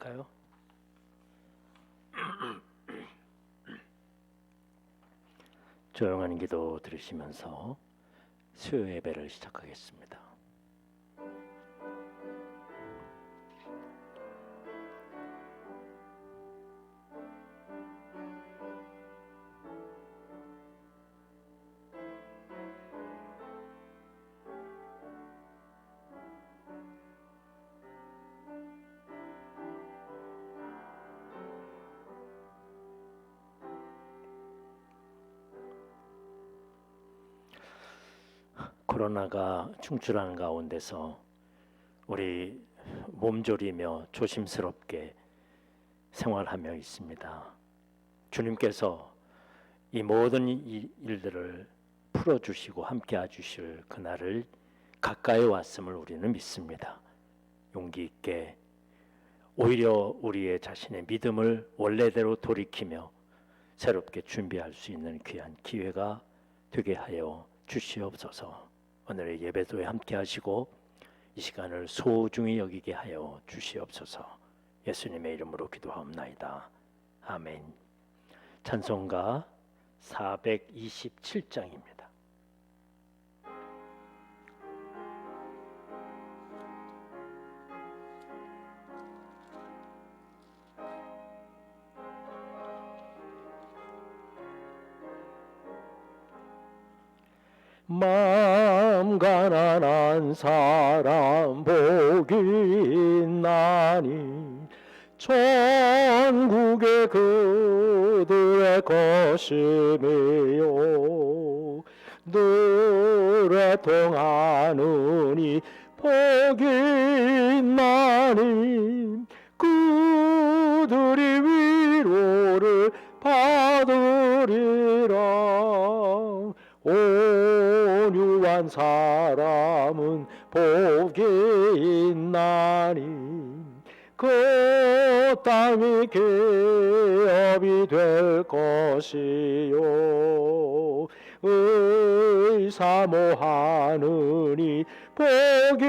기도할까요? 조용한 기도 들으시면서 수요 예배를 시작하겠습니다. 코로나가 충출하는 가운데서 우리 몸조리며 조심스럽게 생활하며 있습니다. 주님께서 이 모든 일들을 풀어주시고 함께 해주실 그날을 가까이 왔음을 우리는 믿습니다. 용기 있게 오히려 우리의 자신의 믿음을 원래대로 돌이키며 새롭게 준비할 수 있는 귀한 기회가 되게 하여 주시옵소서. 오늘의 예배도에 함께 하시고 이 시간을 소중히 여기게 하여 주시옵소서. 예수님의 이름으로 기도하옵나이다. 아멘. 찬송가 427장입니다. 마음 가난한 사람 복이 있나니 천국의 그들의 것이며 늘에 통하느니 복이 있나니 그들이 위로를 받으리라. 온유한 사람은 복이 있나니 그 땅이 기업이 될 것이요 의사모하느니 복이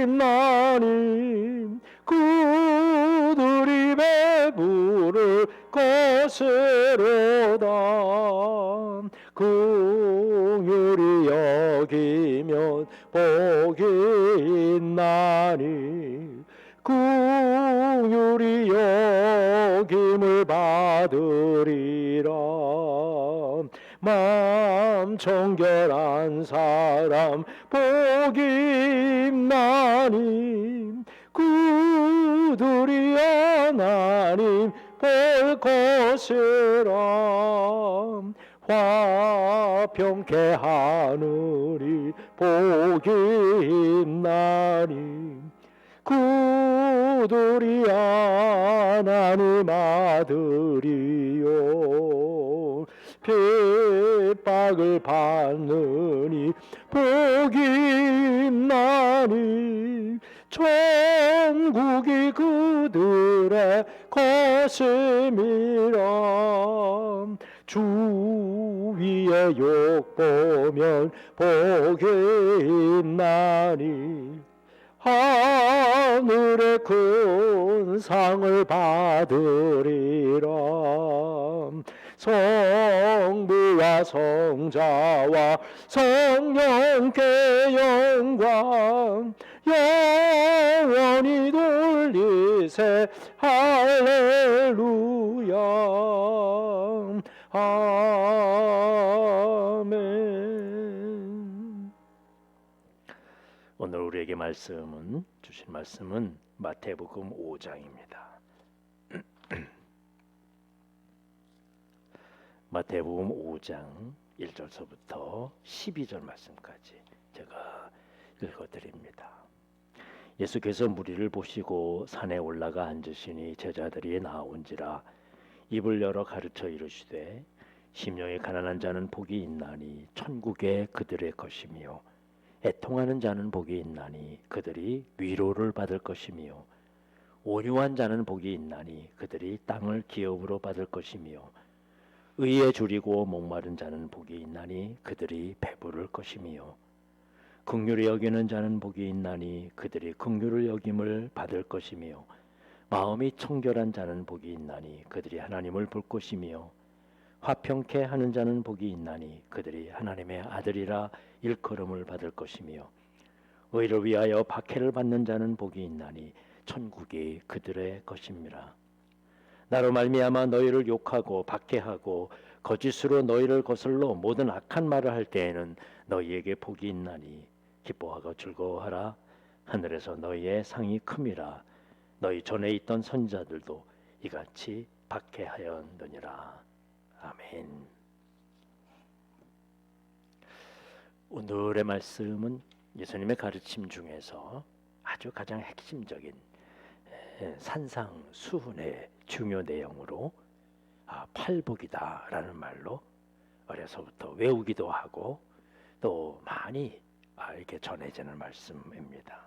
있나니 그들이 배부를 것이로다. 긍휼히 여기면 복이 있나니 긍휼히 여김을 받으리라. 마음 정결한 사람 복이 있나니 그들이 하나님 볼 것이라. 화평케 하느니 복이 있나니 그들이 하나님 아들이요 핍박을 받느니 복이 있나니 천국이 그들의 것임이라. 주 위에 욕보면 복이 있나니 하늘의 큰 상을 받으리라. 성부와 성자와 성령께 영광 영원히 돌리세. 할렐루야. 아멘. 오늘 우리에게 주신 말씀은 마태복음 5장입니다. 마태복음 5장 1절서부터 12절 말씀까지 제가 읽어드립니다. 예수께서 무리를 보시고 산에 올라가 앉으시니 제자들이 나온지라 입을 열어 가르쳐 이르시되 심령이 가난한 자는 복이 있나니 천국에 그들의 것이며 애통하는 자는 복이 있나니 그들이 위로를 받을 것이며 온유한 자는 복이 있나니 그들이 땅을 기업으로 받을 것이며 의에 줄이고 목마른 자는 복이 있나니 그들이 배부를 것이며 긍휼히 여기는 자는 복이 있나니 그들이 긍휼을 여김을 받을 것이며 마음이 청결한 자는 복이 있나니 그들이 하나님을 볼 것이며 화평케 하는 자는 복이 있나니 그들이 하나님의 아들이라 일컬음을 받을 것이며 의를 위하여 박해를 받는 자는 복이 있나니 천국이 그들의 것임이라. 나로 말미암아 너희를 욕하고 박해하고 거짓으로 너희를 거슬러 모든 악한 말을 할 때에는 너희에게 복이 있나니 기뻐하고 즐거워하라. 하늘에서 너희의 상이 큼이라. 너희 전에 있던 선지자들도 이같이 박해하였느니라. 아멘. 오늘의 말씀은 예수님의 가르침 중에서 아주 가장 핵심적인 산상수훈의 중요 내용으로 팔복이다라는 말로 어려서부터 외우기도 하고 또 많이 이렇게 전해지는 말씀입니다.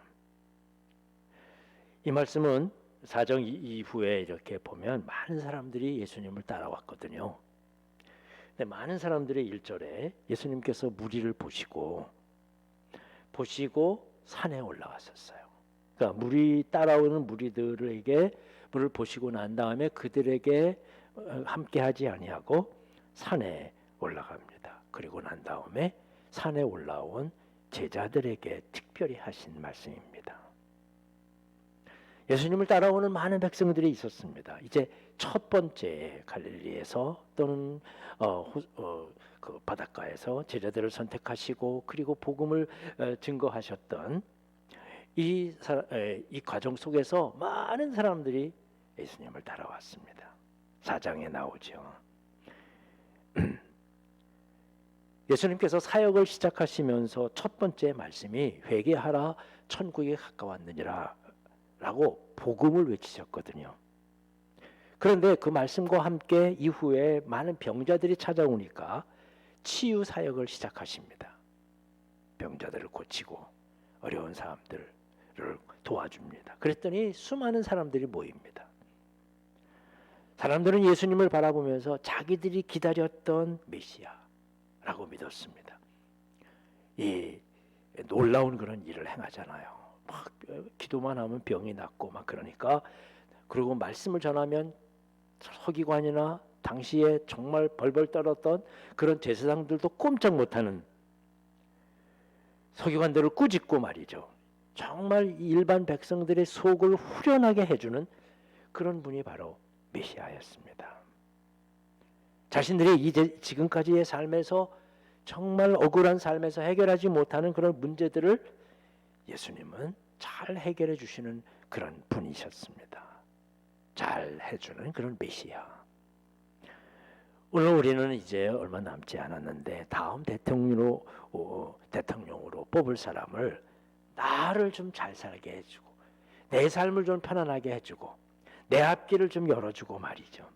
이 말씀은 사정 이후에 이렇게 보면 많은 사람들이 예수님을 따라왔거든요. 근데 많은 사람들이 1절에 예수님께서 무리를 보시고 산에 올라갔었어요. 그러니까 따라오는 무리들에게 물을 보시고 난 다음에 그들에게 함께하지 아니하고 산에 올라갑니다. 그리고 난 다음에 산에 올라온 제자들에게 특별히 하신 말씀입니다. 예수님을 따라오는 많은 백성들이 있었습니다. 이제 첫 번째 갈릴리에서 또는 그 바닷가에서 제자들을 선택하시고 그리고 복음을 증거하셨던 이 과정 속에서 많은 사람들이 예수님을 따라왔습니다. 4장에 나오죠. 예수님께서 사역을 시작하시면서 첫 번째 말씀이 회개하라 천국이 가까웠느니라 라고 복음을 외치셨거든요. 그런데 그 말씀과 함께 이후에 많은 병자들이 찾아오니까 치유 사역을 시작하십니다. 병자들을 고치고 어려운 사람들을 도와줍니다. 그랬더니 수많은 사람들이 모입니다. 사람들은 예수님을 바라보면서 자기들이 기다렸던 메시아라고 믿었습니다. 이 놀라운 그런 일을 행하잖아요. 막 기도만 하면 병이 낫고 막 그러니까 그리고 말씀을 전하면 서기관이나 당시에 정말 벌벌 떨었던 그런 제사장들도 꼼짝 못하는 서기관들을 꾸짖고 말이죠. 정말 일반 백성들의 속을 후련하게 해주는 그런 분이 바로 메시아였습니다. 자신들이 지금까지의 삶에서 정말 억울한 삶에서 해결하지 못하는 그런 문제들을 예수님은 잘 해결해 주시는 그런 분이셨습니다. 잘 해주는 그런 메시아. 오늘 우리는 이제 얼마 남지 않았는데 다음 대통령으로 뽑을 사람을 나를 좀 잘 살게 해주고 내 삶을 좀 편안하게 해주고 내 앞길을 좀 열어주고 말이죠.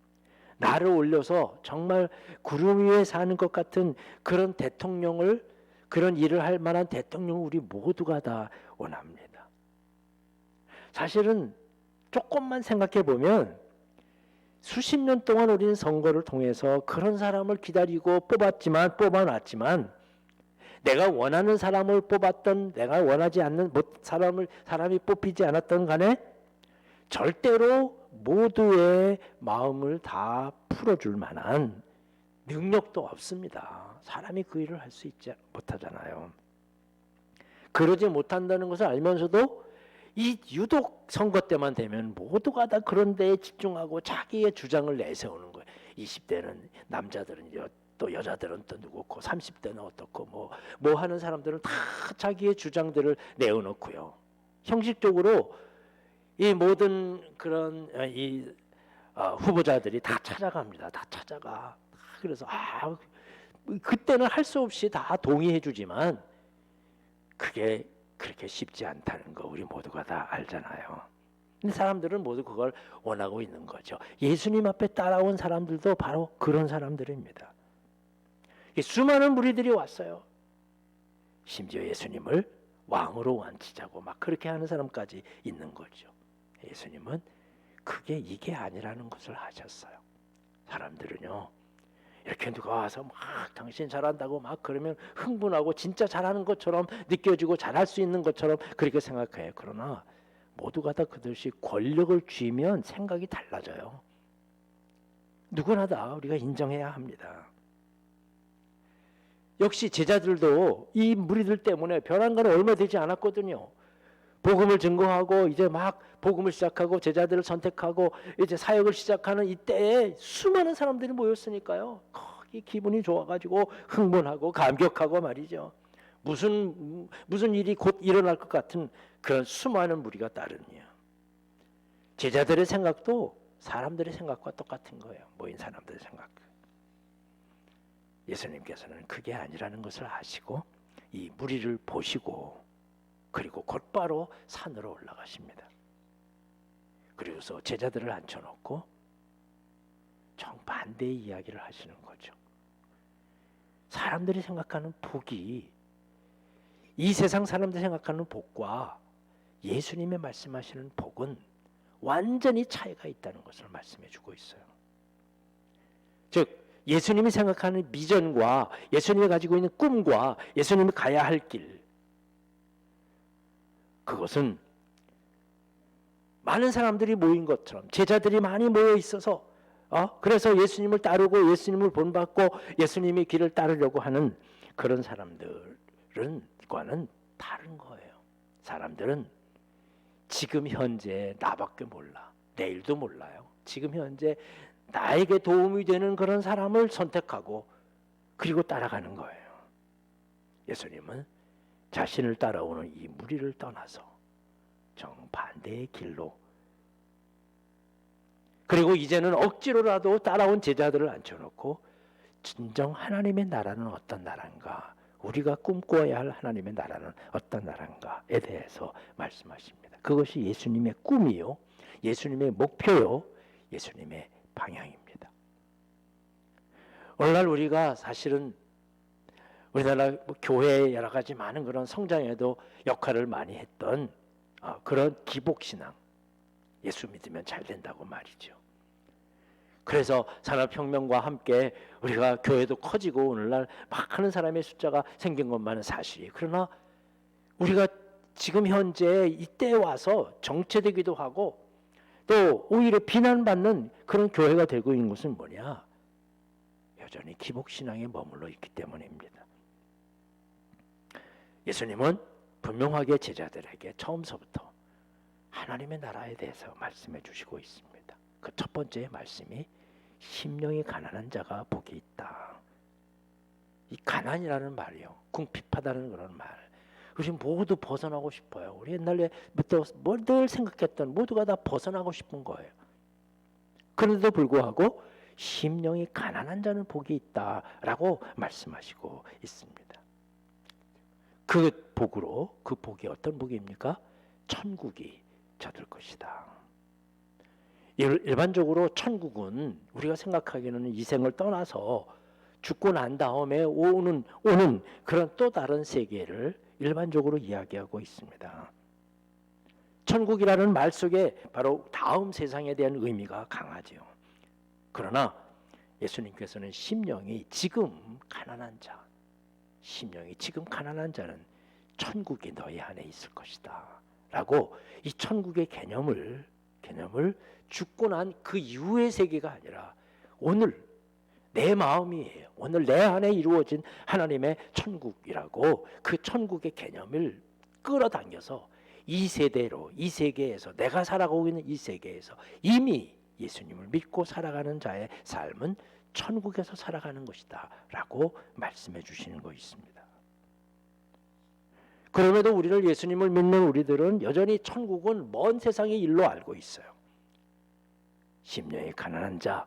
나를 올려서 정말 구름 위에 사는 것 같은 그런 대통령을 그런 일을 할 만한 대통령을 우리 모두가 다 원합니다. 사실은 조금만 생각해 보면 수십 년 동안 우리는 선거를 통해서 그런 사람을 기다리고 뽑아놨지만 내가 원하는 사람을 뽑았던 내가 원하지 않는 사람이 뽑히지 않았던 간에 절대로 모두의 마음을 다 풀어줄 만한 능력도 없습니다. 사람이 그 일을 할 수 있지 못하잖아요. 그러지 못한다는 것을 알면서도 이 유독 선거 때만 되면 모두가 다 그런 데에 집중하고 자기의 주장을 내세우는 거예요. 20대는 남자들은 또 여자들은 또 누구고 30대는 어떻고 뭐 하는 사람들은 다 자기의 주장들을 내어놓고요. 형식적으로 이 모든 그런 후보자들이 다 찾아갑니다. 다 찾아가. 그래서 그때는 할 수 없이 다 동의해 주지만 그게 그렇게 쉽지 않다는 거 우리 모두가 다 알잖아요. 근데 사람들은 모두 그걸 원하고 있는 거죠. 예수님 앞에 따라온 사람들도 바로 그런 사람들입니다. 수많은 무리들이 왔어요. 심지어 예수님을 왕으로 완치자고 막 그렇게 하는 사람까지 있는 거죠. 예수님은 이게 아니라는 것을 하셨어요. 사람들은요. 이렇게 누가 와서 막 당신 잘한다고 막 그러면 흥분하고 진짜 잘하는 것처럼 느껴지고 잘할 수 있는 것처럼 그렇게 생각해요. 그러나 모두가 다 그것이 권력을 쥐면 생각이 달라져요. 누구나 다 우리가 인정해야 합니다. 역시 제자들도 이 무리들 때문에 변한 건 얼마 되지 않았거든요. 복음을 증거하고 이제 막 복음을 시작하고 제자들을 선택하고 이제 사역을 시작하는 이때에 수많은 사람들이 모였으니까요. 거기 기분이 좋아가지고 흥분하고 감격하고 말이죠. 무슨 일이 곧 일어날 것 같은 그런 수많은 무리가 따르니요. 제자들의 생각도 사람들의 생각과 똑같은 거예요. 모인 사람들의 생각. 예수님께서는 그게 아니라는 것을 아시고 이 무리를 보시고 그리고 곧바로 산으로 올라가십니다. 그리고서 제자들을 앉혀놓고 정반대의 이야기를 하시는 거죠. 사람들이 생각하는 복이 이 세상 사람들이 생각하는 복과 예수님의 말씀하시는 복은 완전히 차이가 있다는 것을 말씀해 주고 있어요. 즉 예수님이 생각하는 비전과 예수님이 가지고 있는 꿈과 예수님이 가야 할 길, 그것은 많은 사람들이 모인 것처럼 제자들이 많이 모여 있어서 그래서 예수님을 따르고 예수님을 본받고 예수님의 길을 따르려고 하는 그런 사람들과는 다른 거예요. 사람들은 지금 현재 나밖에 몰라, 내일도 몰라요. 지금 현재 나에게 도움이 되는 그런 사람을 선택하고 그리고 따라가는 거예요. 예수님은 자신을 따라오는 이 무리를 떠나서 정반대의 길로, 그리고 이제는 억지로라도 따라온 제자들을 앉혀놓고 진정 하나님의 나라는 어떤 나라인가, 우리가 꿈꿔야 할 하나님의 나라는 어떤 나라인가에 대해서 말씀하십니다. 그것이 예수님의 꿈이요, 예수님의 목표요, 예수님의 방향입니다. 오늘날 우리가 사실은 우리나라 교회의 여러 가지 많은 그런 성장에도 역할을 많이 했던 그런 기복신앙, 예수 믿으면 잘 된다고 말이죠. 그래서 산업혁명과 함께 우리가 교회도 커지고 오늘날 막 하는 사람의 숫자가 생긴 것만은 사실이에요. 그러나 우리가 지금 현재 이때 와서 정체되기도 하고 또 오히려 비난받는 그런 교회가 되고 있는 것은 뭐냐? 여전히 기복신앙에 머물러 있기 때문입니다. 예수님은 분명하게 제자들에게 처음서부터 하나님의 나라에 대해서 말씀해 주시고 있습니다. 그 첫 번째 말씀이 심령이 가난한 자가 복이 있다. 이 가난이라는 말이요, 궁핍하다는 그런 말, 우리 모두 벗어나고 싶어요. 우리 옛날에부터 늘 생각했던 모두가 다 벗어나고 싶은 거예요. 그런데도 불구하고 심령이 가난한 자는 복이 있다라고 말씀하시고 있습니다. 그 복으로, 그 복이 어떤 복입니까? 천국이 젖을 것이다. 일반적으로 천국은 우리가 생각하기에는 이 생을 떠나서 죽고 난 다음에 오는 그런 또 다른 세계를 일반적으로 이야기하고 있습니다. 천국이라는 말 속에 바로 다음 세상에 대한 의미가 강하죠. 그러나 예수님께서는 심령이 지금 가난한 자, 심령이 지금 가난한 자는 천국이 너희 안에 있을 것이다 라고 이 천국의 개념을 죽고 난 그 이후의 세계가 아니라 오늘 내 마음이에요. 오늘 내 안에 이루어진 하나님의 천국이라고 그 천국의 개념을 끌어당겨서 이 세대로, 이 세계에서, 내가 살아가고 있는 이 세계에서 이미 예수님을 믿고 살아가는 자의 삶은 천국에서 살아가는 것이다 라고 말씀해 주시는 거 있습니다. 그럼에도 우리를, 예수님을 믿는 우리들은 여전히 천국은 먼 세상의 일로 알고 있어요. 심령이 가난한 자,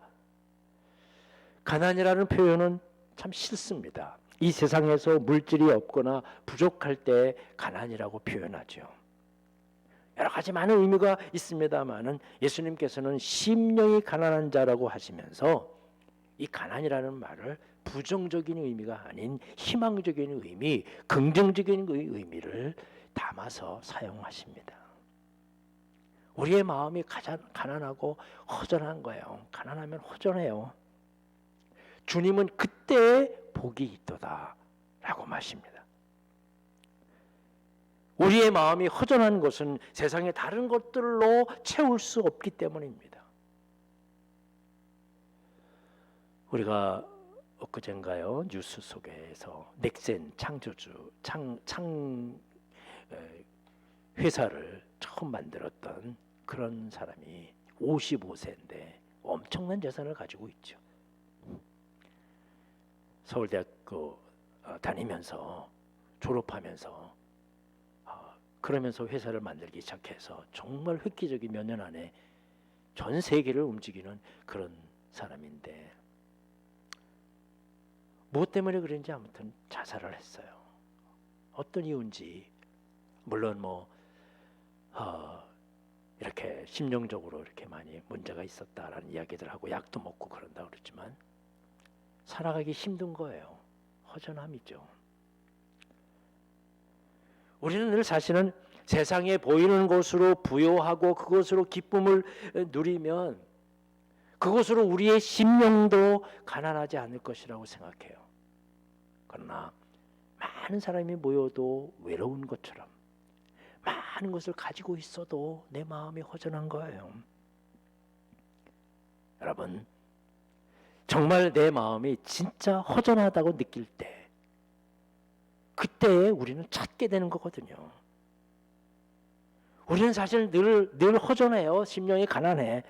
가난이라는 표현은 참 싫습니다. 이 세상에서 물질이 없거나 부족할 때 가난이라고 표현하죠. 여러 가지 많은 의미가 있습니다만은 예수님께서는 심령이 가난한 자라고 하시면서 이 가난이라는 말을 부정적인 의미가 아닌 희망적인 의미, 긍정적인 의미를 담아서 사용하십니다. 우리의 마음이 가장 가난하고 허전한 거예요. 가난하면 허전해요. 주님은 그때의 복이 있도다 라고 마십니다. 우리의 마음이 허전한 것은 세상의 다른 것들로 채울 수 없기 때문입니다. 우리가 엊그젠가요 뉴스 속에서 넥센 창조주 회사를 처음 만들었던 그런 사람이 55세인데 엄청난 재산을 가지고 있죠. 서울대학교 다니면서 졸업하면서 그러면서 회사를 만들기 시작해서 정말 획기적인 몇 년 안에 전 세계를 움직이는 그런 사람인데 무엇 때문에 그런지 아무튼 자살을 했어요. 어떤 이유인지 물론 이렇게 심령적으로 이렇게 많이 문제가 있었다라는 이야기들 하고 약도 먹고 그런다 그러지만 살아가기 힘든 거예요. 허전함이죠. 우리는 늘 자신은 세상에 보이는 것으로 부여하고 그것으로 기쁨을 누리면 그것으로 우리의 심령도 가난하지 않을 것이라고 생각해요. 그러나 많은 사람이 모여도 외로운 것처럼 많은 것을 가지고 있어도 내 마음이 허전한 거예요. 여러분, 정말 내 마음이 진짜 허전하다고 느낄 때 그때에 우리는 찾게 되는 거거든요. 우리는 사실 늘 허전해요. 심령이 가난해.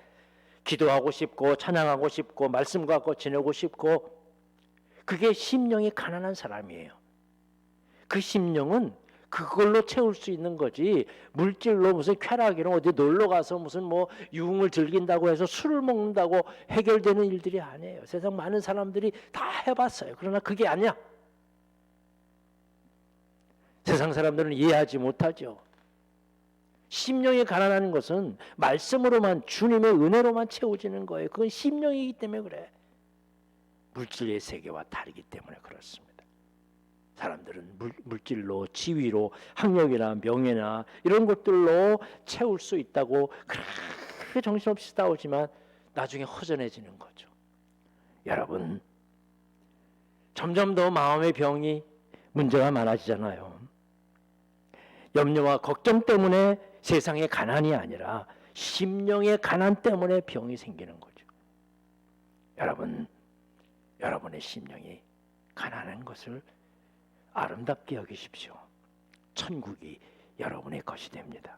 기도하고 싶고 찬양하고 싶고 말씀 갖고 지내고 싶고 그게 심령이 가난한 사람이에요. 그 심령은 그걸로 채울 수 있는 거지 물질로 무슨 쾌락이나 어디 놀러 가서 무슨 유흥을 즐긴다고 해서 술을 먹는다고 해결되는 일들이 아니에요. 세상 많은 사람들이 다 해봤어요. 그러나 그게 아니야. 세상 사람들은 이해하지 못하죠. 심령이 가난한 것은 말씀으로만 주님의 은혜로만 채워지는 거예요. 그건 심령이기 때문에 그래. 물질의 세계와 다르기 때문에 그렇습니다. 사람들은 물질로 지위로 학력이나 명예나 이런 것들로 채울 수 있다고 그렇게 정신없이 싸우지만 나중에 허전해지는 거죠. 여러분 점점 더 마음의 병이 문제가 많아지잖아요. 염려와 걱정 때문에 세상의 가난이 아니라 심령의 가난 때문에 병이 생기는 거죠. 여러분, 여러분의 심령이 가난한 것을 아름답게 여기십시오. 천국이 여러분의 것이 됩니다.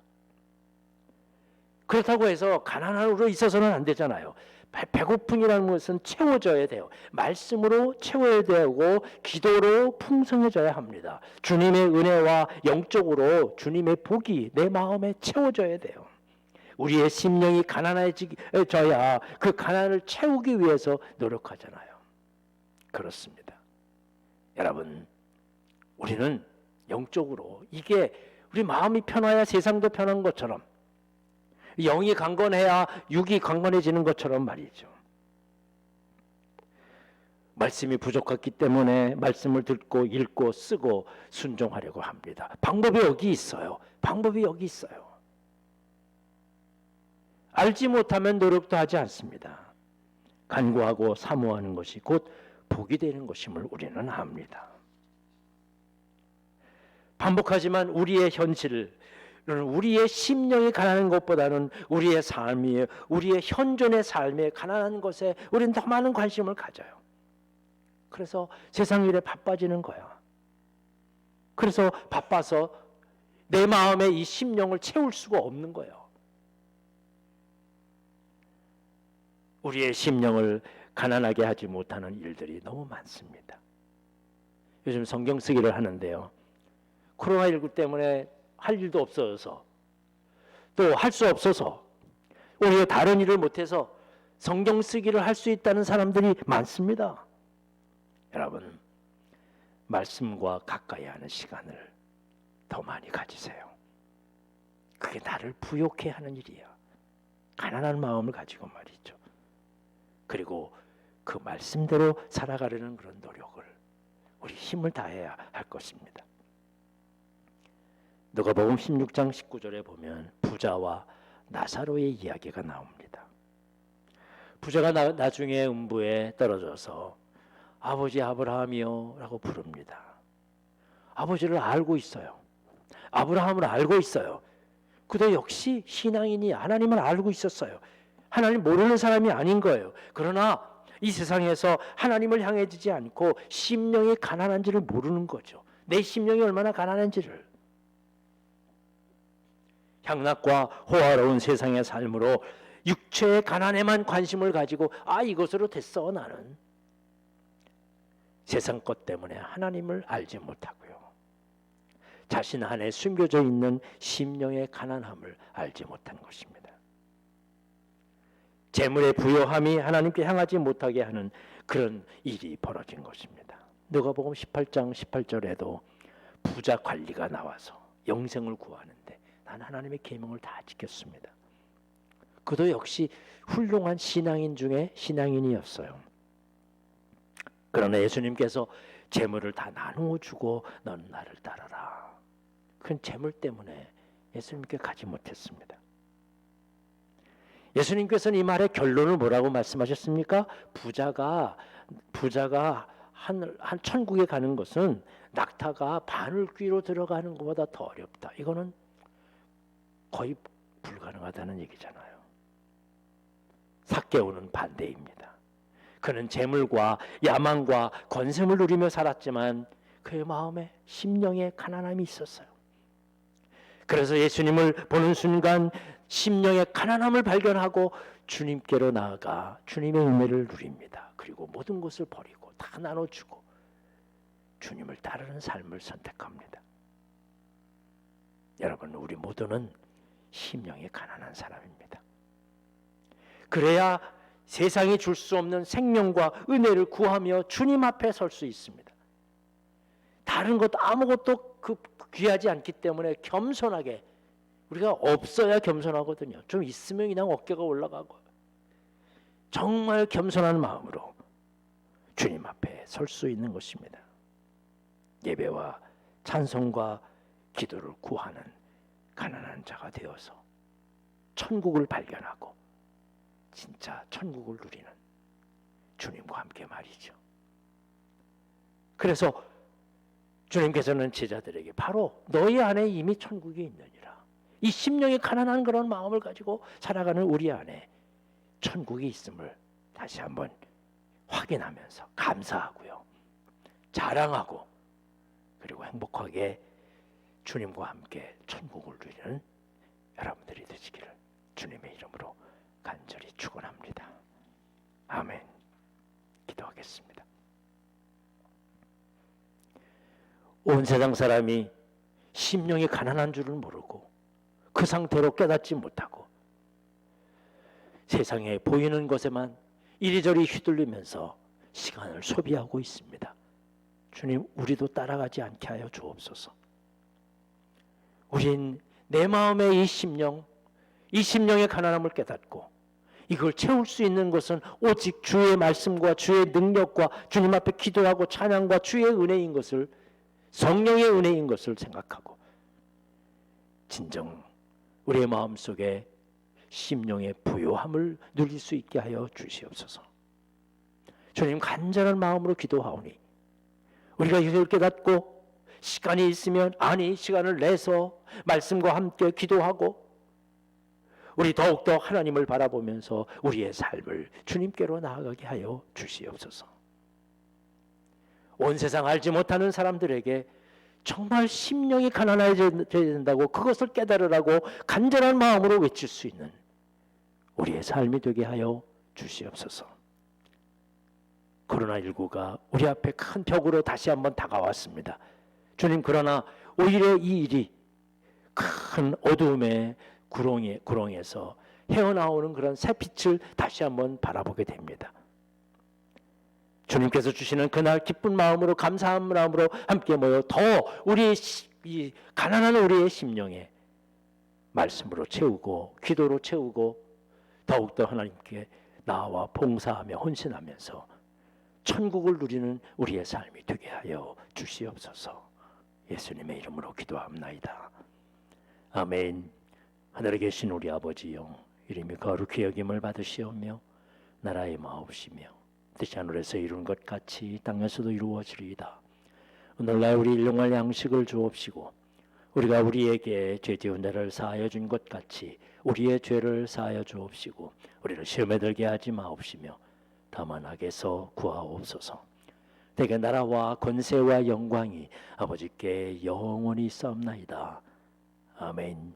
그렇다고 해서 가난함으로 있어서는 안 되잖아요. 배고픔이라는 것은 채워져야 돼요. 말씀으로 채워야 되고 기도로 풍성해져야 합니다. 주님의 은혜와 영적으로 주님의 복이 내 마음에 채워져야 돼요. 우리의 심령이 가난해져야 그 가난을 채우기 위해서 노력하잖아요. 그렇습니다. 여러분, 우리는 영적으로 이게 우리 마음이 편해야 세상도 편한 것처럼 영이 강건해야 육이 강건해지는 것처럼 말이죠. 말씀이 부족했기 때문에 말씀을 듣고 읽고 쓰고 순종하려고 합니다. 방법이 여기 있어요. 방법이 여기 있어요. 알지 못하면 노력도 하지 않습니다. 간구하고 사모하는 것이 곧 복이 되는 것임을 우리는 압니다. 반복하지만 우리의 현실을 우리의 심령이 가난한 것보다는 우리의 삶이 우리의 현존의 삶에 가난한 것에 우리는 더 많은 관심을 가져요. 그래서 세상 일에 바빠지는 거야. 그래서 바빠서 내 마음에 이 심령을 채울 수가 없는 거예요. 우리의 심령을 가난하게 하지 못하는 일들이 너무 많습니다. 요즘 성경 쓰기를 하는데요. 코로나19 때문에 할 일도 없어서 또 할 수 없어서 오히려 다른 일을 못해서 성경 쓰기를 할 수 있다는 사람들이 많습니다. 여러분, 말씀과 가까이 하는 시간을 더 많이 가지세요. 그게 나를 부욕해 하는 일이야. 가난한 마음을 가지고 말이죠. 그리고 그 말씀대로 살아가려는 그런 노력을 우리 힘을 다해야 할 것입니다. 누가복음 16장 19절에 보면 부자와 나사로의 이야기가 나옵니다. 부자가 나중에 음부에 떨어져서 아버지 아브라함이요 라고 부릅니다. 아버지를 알고 있어요. 아브라함을 알고 있어요. 그도 역시 신앙인이 하나님을 알고 있었어요. 하나님 모르는 사람이 아닌 거예요. 그러나 이 세상에서 하나님을 향해지지 않고 심령이 가난한지를 모르는 거죠. 내 심령이 얼마나 가난한지를. 향락과 호화로운 세상의 삶으로 육체의 가난에만 관심을 가지고 이것으로 됐어 나는. 세상 것 때문에 하나님을 알지 못하고요. 자신 안에 숨겨져 있는 심령의 가난함을 알지 못한 것입니다. 재물의 부요함이 하나님께 향하지 못하게 하는 그런 일이 벌어진 것입니다. 누가복음 18장 18절에도 부자 관리가 나와서 영생을 구하는데 난 하나님의 계명을 다 지켰습니다. 그도 역시 훌륭한 신앙인 중에 신앙인이었어요. 그러나 예수님께서 재물을 다 나누어 주고 너는 나를 따르라. 그건 재물 때문에 예수님께 가지 못했습니다. 예수님께서는 이 말의 결론을 뭐라고 말씀하셨습니까? 부자가 한 천국에 가는 것은 낙타가 바늘귀로 들어가는 것보다 더 어렵다. 이거는 거의 불가능하다는 얘기잖아요. 삭개오는 반대입니다. 그는 재물과 야망과 권세를 누리며 살았지만 그의 마음에 심령에 가난함이 있었어요. 그래서 예수님을 보는 순간 심령의 가난함을 발견하고 주님께로 나아가 주님의 은혜를 누립니다. 그리고 모든 것을 버리고 다 나눠주고 주님을 따르는 삶을 선택합니다. 여러분, 우리 모두는 심령이 가난한 사람입니다. 그래야 세상이 줄 수 없는 생명과 은혜를 구하며 주님 앞에 설 수 있습니다. 다른 것 아무것도 귀하지 않기 때문에 겸손하게, 우리가 없어야 겸손하거든요. 좀 있으면 그냥 어깨가 올라가고 정말 겸손한 마음으로 주님 앞에 설 수 있는 것입니다. 예배와 찬송과 기도를 구하는 가난한 자가 되어서 천국을 발견하고 진짜 천국을 누리는 주님과 함께 말이죠. 그래서 주님께서는 제자들에게 바로 너희 안에 이미 천국이 있느니라. 이 심령이 가난한 그런 마음을 가지고 살아가는 우리 안에 천국이 있음을 다시 한번 확인하면서 감사하고요. 자랑하고 그리고 행복하게 주님과 함께 천국을 누리는 여러분들이 되시기를 주님의 이름으로 간절히 축원합니다. 아멘. 기도하겠습니다. 온 세상 사람이 심령이 가난한 줄을 모르고 그 상태로 깨닫지 못하고 세상에 보이는 것에만 이리저리 휘둘리면서 시간을 소비하고 있습니다. 주님, 우리도 따라가지 않게 하여 주옵소서. 우린 내 마음의 이 심령의 가난함을 깨닫고 이걸 채울 수 있는 것은 오직 주의 말씀과 주의 능력과 주님 앞에 기도하고 찬양과 주의 은혜인 것을, 성령의 은혜인 것을 생각하고 진정 우리의 마음속에 심령의 부요함을 누릴 수 있게 하여 주시옵소서. 주님, 간절한 마음으로 기도하오니 우리가 이걸 깨닫고 시간이 있으면 시간을 내서 말씀과 함께 기도하고 우리 더욱더 하나님을 바라보면서 우리의 삶을 주님께로 나아가게 하여 주시옵소서. 온 세상 알지 못하는 사람들에게 정말 심령이 가난해져야 된다고, 그것을 깨달으라고 간절한 마음으로 외칠 수 있는 우리의 삶이 되게 하여 주시옵소서. 코로나19가 우리 앞에 큰 벽으로 다시 한번 다가왔습니다. 주님, 그러나 오히려 이 일이 큰 어두움의 구렁에서 헤어나오는 그런 새빛을 다시 한번 바라보게 됩니다. 주님께서 주시는 그날 기쁜 마음으로, 감사한 마음으로 함께 모여 더 우리의 이 가난한 우리의 심령에 말씀으로 채우고 기도로 채우고 더욱더 하나님께 나와 봉사하며 헌신하면서 천국을 누리는 우리의 삶이 되게 하여 주시옵소서. 예수님의 이름으로 기도합나이다. 아멘. 하늘에 계신 우리 아버지여, 이름이 거룩히 여김을 받으시오며 나라의 마옵시며 뜻이 하늘에서 이룬 것 같이 땅에서도 이루어지리이다. 오늘날 우리 일용할 양식을 주옵시고 우리가 우리에게 죄 지은 자를 사하여 준 것 같이 우리의 죄를 사하여 주옵시고 우리를 시험에 들게 하지 마옵시며 다만 악에서 구하옵소서. 대개 나라와 권세와 영광이 아버지께 영원히 있사옵나이다. 아멘.